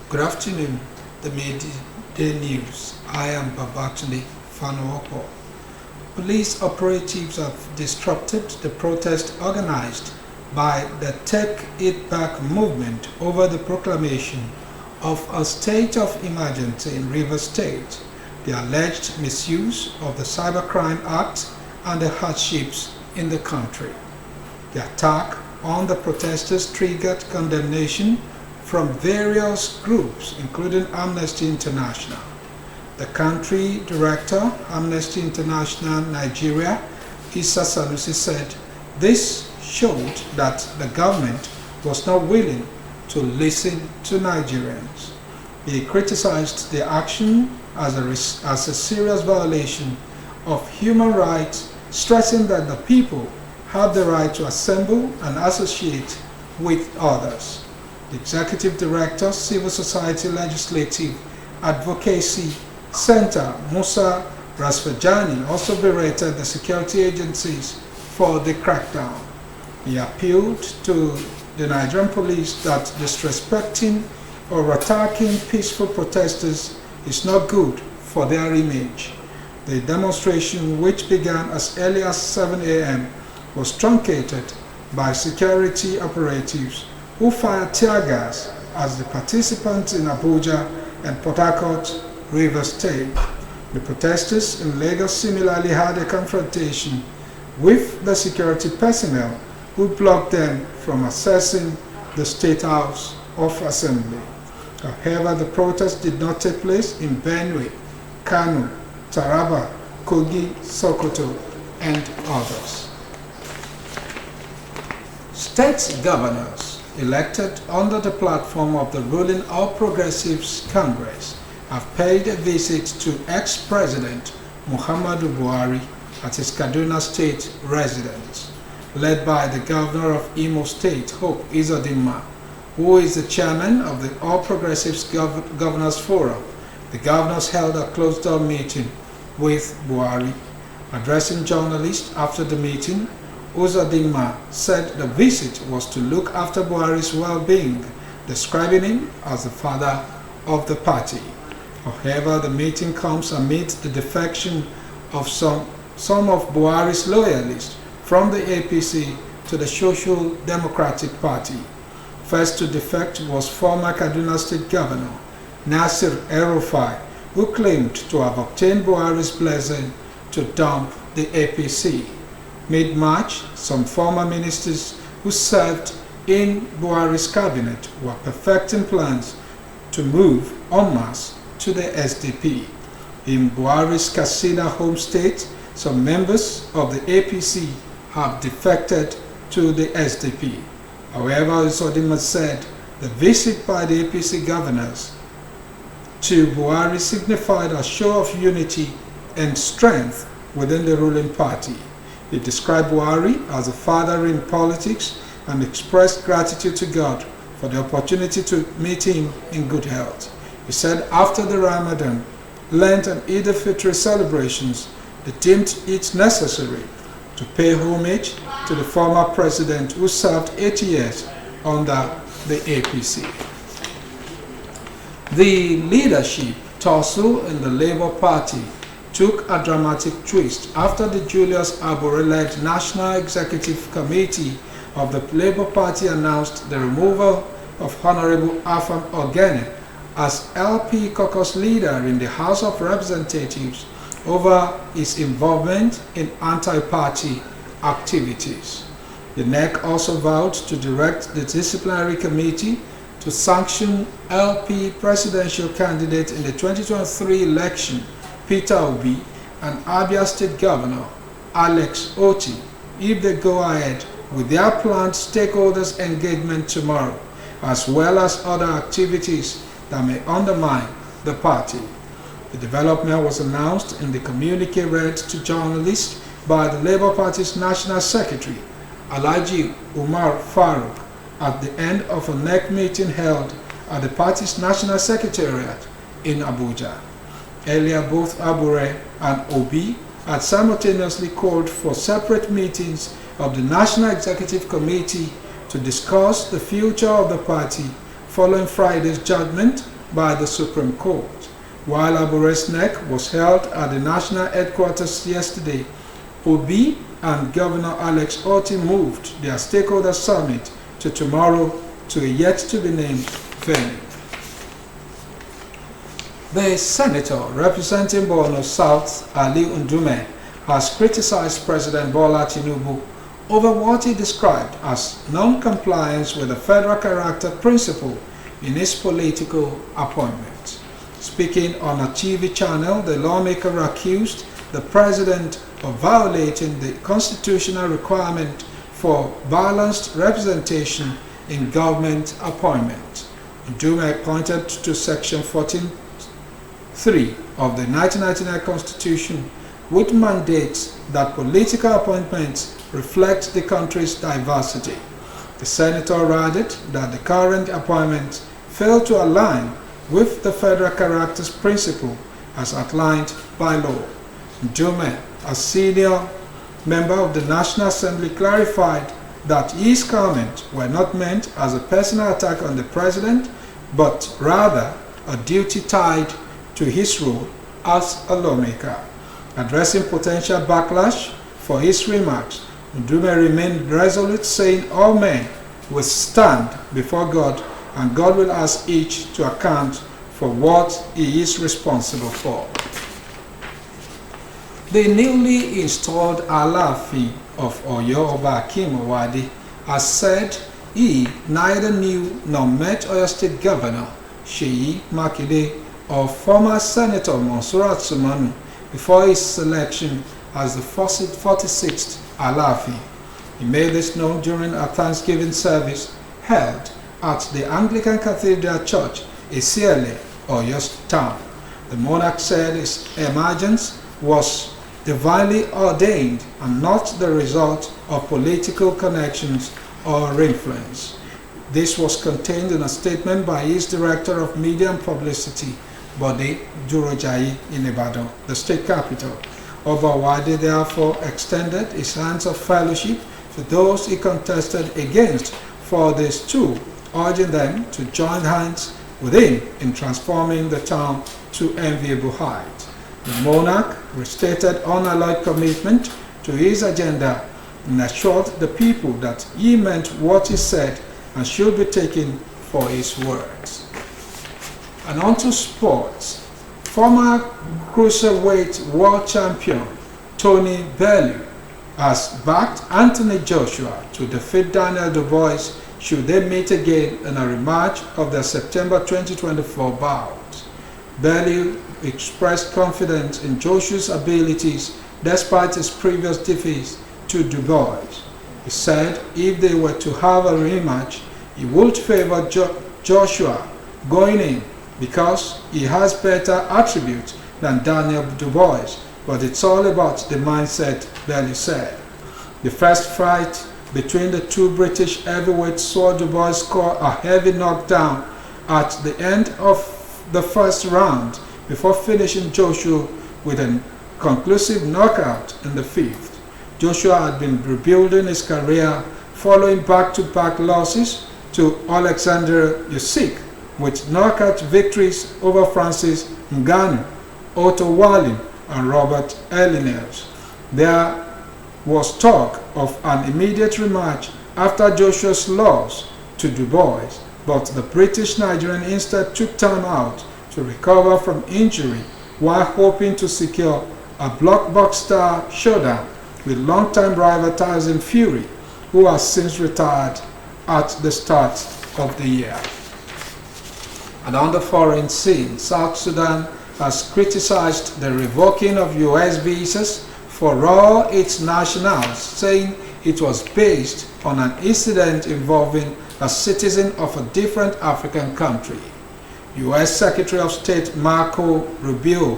Good afternoon, the midday news. I am Babatunde Fanuopo. Police operatives have disrupted the protest organized by the Take It Back movement over the proclamation of a state of emergency in Rivers State, the alleged misuse of the Cybercrime Act and the hardships in the country. The attack on the protesters triggered condemnation from various groups, including Amnesty International. The country director, Amnesty International Nigeria, Issa Sanusi, said this showed that the government was not willing to listen to Nigerians. He criticized the action as a serious violation of human rights, stressing that the people have the right to assemble and associate with others. The Executive Director, Civil Society Legislative Advocacy Center, Musa Rasfajani, also berated the security agencies for the crackdown. He appealed to the Nigerian police that disrespecting or attacking peaceful protesters is not good for their image. The demonstration, which began as early as 7 a.m., was truncated by security operatives who fired tear gas as the participants in Abuja and Port Harcourt, Rivers State. The protesters in Lagos similarly had a confrontation with the security personnel who blocked them from accessing the State House of Assembly. However, the protest did not take place in Benue, Kano, Taraba, Kogi, Sokoto, and others. State governors elected under the platform of the ruling All Progressives Congress have paid a visit to ex-President Muhammadu Buhari at his Kaduna State residence, led by the governor of Imo State, Hope Uzodinma, who is the chairman of the All Progressives Governors Forum. The governors held a closed-door meeting with Buhari. Addressing journalists after the meeting, Uzodinma said the visit was to look after Buhari's well-being, describing him as the father of the party. However, the meeting comes amid the defection of some of Buhari's loyalists from the APC to the Social Democratic Party. First to defect was former Kaduna State Governor Nasir El-Rufai, who claimed to have obtained Buhari's blessing to dump the APC. Mid-March, some former ministers who served in Buhari's cabinet were perfecting plans to move en masse to the SDP. In Buhari's Katsina home state, some members of the APC have defected to the SDP. However, Uzodinma said the visit by the APC governors to Buhari signified a show of unity and strength within the ruling party. He described Buhari as a father in politics and expressed gratitude to God for the opportunity to meet him in good health. He said after the Ramadan, Lent and Eid al-Fitr celebrations, they deemed it necessary to pay homage to the former president who served 8 years under the APC. The leadership tussle in the Labour Party took a dramatic twist after the Julius Abure-led National Executive Committee of the Labour Party announced the removal of Honorable Afam Ogene as LP caucus leader in the House of Representatives over his involvement in anti-party activities. The NEC also vowed to direct the disciplinary committee to sanction LP presidential candidate in the 2023 election, Peter Obi, and Abia State Governor Alex Oti, if they go ahead with their planned stakeholders engagement tomorrow, as well as other activities that may undermine the party. The development was announced in the communique read to journalists by the Labour Party's National Secretary, Alhaji Umar Farouk, at the end of a NEC meeting held at the party's National Secretariat in Abuja. Earlier, both Abure and Obi had simultaneously called for separate meetings of the National Executive Committee to discuss the future of the party following Friday's judgment by the Supreme Court. While Abure's neck was held at the national headquarters yesterday, Obi and Governor Alex Otti moved their stakeholder summit to tomorrow to a yet-to-be-named venue. The senator representing Borno South, Ali Ndume, has criticized President Bola Tinubu over what he described as non-compliance with the federal character principle in his political appointments. Speaking on a TV channel, the lawmaker accused the president of violating the constitutional requirement for balanced representation in government appointments. Ndume pointed to Section 14(3) of the 1999 Constitution, which mandates that political appointments reflect the country's diversity. The senator added that the current appointments fail to align with the federal character's principle as outlined by law. Ndume, a senior member of the National Assembly, clarified that his comments were not meant as a personal attack on the president, but rather a duty tied to his role as a lawmaker. Addressing potential backlash for his remarks, Ndume remained resolute, saying all men will stand before God and God will ask each to account for what he is responsible for. The newly installed Alaafin of Oyo, Oba Akim Owade, has said he neither knew nor met Oyo State Governor Seyi Makinde or former Senator Monsurat Sumanu before his selection as the 46th Alaafin. He made this known during a Thanksgiving service held at the Anglican Cathedral Church, Isiele, Oyo Town. The monarch said his emergence was divinely ordained and not the result of political connections or influence. This was contained in a statement by his Director of Media and Publicity, Bode Durojayi, in Ibadan, the state capital. Oba Owade therefore extended his hands of fellowship to those he contested against for this too, urging them to join hands with him in transforming the town to enviable heights. The monarch restated unalloyed commitment to his agenda and assured the people that he meant what he said and should be taken for his words. And on to sports. Former cruiserweight world champion Tony Bellew has backed Anthony Joshua to defeat Daniel Dubois should they meet again in a rematch of their September 2024 bout. Bellew expressed confidence in Joshua's abilities despite his previous defeats to Dubois. He said if they were to have a rematch, he would favor Joshua going in because he has better attributes than Daniel Dubois, but it's all about the mindset, Bellew said. The first fight between the two British heavyweights saw Dubois score a heavy knockdown at the end of the first round before finishing Joshua with a conclusive knockout in the fifth. Joshua had been rebuilding his career following back-to-back losses to Alexander Usyk with knockout victories over Francis Ngannou, Otto Wallin, and Robert Eliners. There was talk of an immediate rematch after Joshua's loss to Dubois, but the British Nigerian instead took time out to recover from injury while hoping to secure a blockbuster showdown with longtime rival Tyson Fury, who has since retired at the start of the year. And on the foreign scene, South Sudan has criticized the revoking of US visas for all its nationals, saying it was based on an incident involving a citizen of a different African country. US Secretary of State Marco Rubio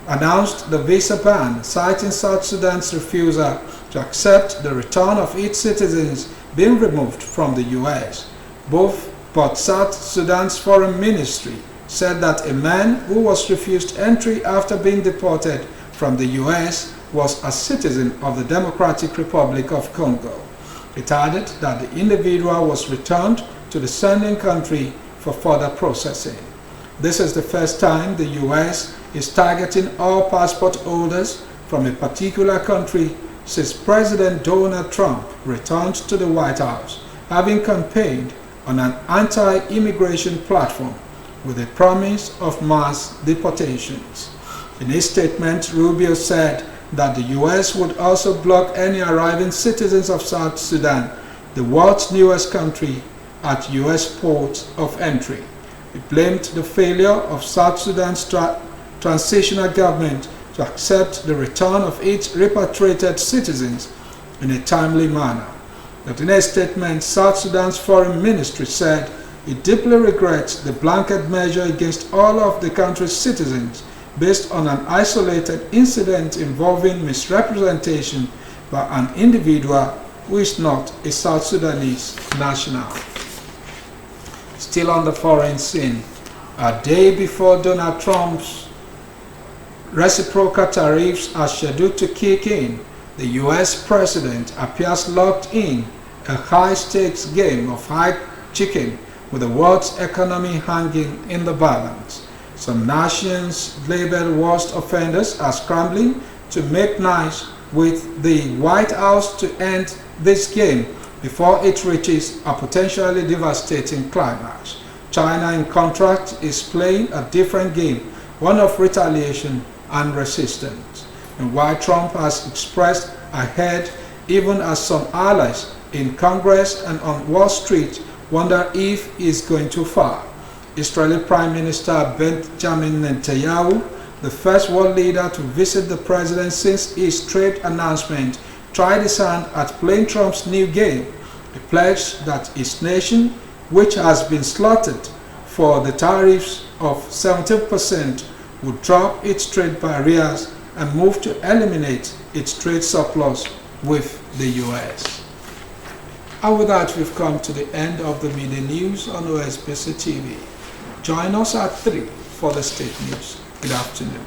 announced the visa ban, citing South Sudan's refusal to accept the return of its citizens being removed from the US. But South Sudan's Foreign Ministry said that a man who was refused entry after being deported from the US was a citizen of the Democratic Republic of Congo. It added that the individual was returned to the sending country for further processing. This is the first time the U.S. is targeting all passport holders from a particular country since President Donald Trump returned to the White House, having campaigned on an anti-immigration platform with a promise of mass deportations. In a statement, Rubio said that the U.S. would also block any arriving citizens of South Sudan, the world's newest country, at U.S. ports of entry. He blamed the failure of South Sudan's transitional government to accept the return of its repatriated citizens in a timely manner. But in a statement, South Sudan's foreign ministry said it deeply regrets the blanket measure against all of the country's citizens based on an isolated incident involving misrepresentation by an individual who is not a South Sudanese national. Still on the foreign scene, a day before Donald Trump's reciprocal tariffs are scheduled to kick in, the U.S. president appears locked in a high-stakes game of high chicken with the world's economy hanging in the balance. Some nations labeled worst offenders are scrambling to make nice with the White House to end this game before it reaches a potentially devastating climax. China, in contrast, is playing a different game, one of retaliation and resistance. And while Trump has expressed ahead, even as some allies in Congress and on Wall Street wonder if he's going too far. Israeli Prime Minister Benjamin Netanyahu, the first world leader to visit the president since his trade announcement, tried his hand at playing Trump's new game, a pledge that his nation, which has been slaughtered for the tariffs of 70%, would drop its trade barriers and move to eliminate its trade surplus with the U.S. And with that, we've come to the end of the media news on OSBC TV. Join us at 3 for the state news. Good afternoon.